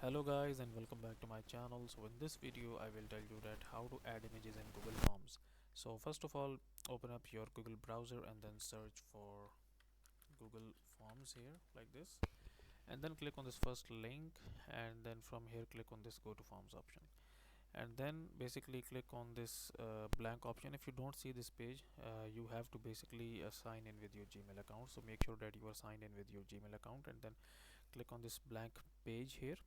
Hello guys and welcome back to my channel. So in this video I will tell you that how to add images in Google Forms. So first of all, open up your Google browser and then search for Google Forms here like this, and then click on this first link, and then from here click on this go to forms option, and then basically click on this blank option. If you don't see this page, you have to basically sign in with your Gmail account, so make sure that you are signed in with your Gmail account, and then click on this blank page here.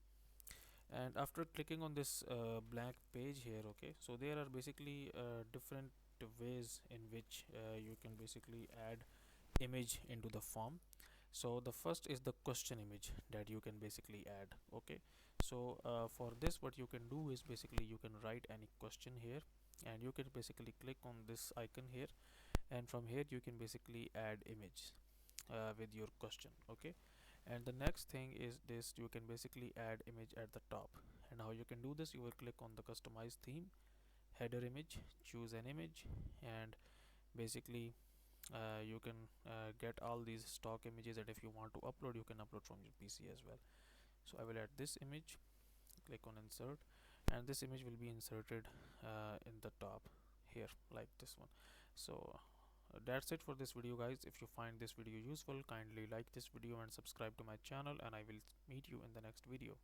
And after clicking on this blank page here, okay, so there are basically different ways in which you can basically add image into the form. So the first is the question image that you can basically add. Okay, so for this what you can do is basically you can write any question here, and you can basically click on this icon here, and from here you can basically add image with your question. Okay, and the next thing is this: you can basically add image at the top. And how you can do this: you will click on the customize theme, header image, choose an image, and basically you can get all these stock images, and if you want to upload, you can upload from your PC as well. So I will add this image, click on insert, and this image will be inserted in the top here like this one. So that's it for this video guys. If you find this video useful, kindly like this video and subscribe to my channel, and I will meet you in the next video.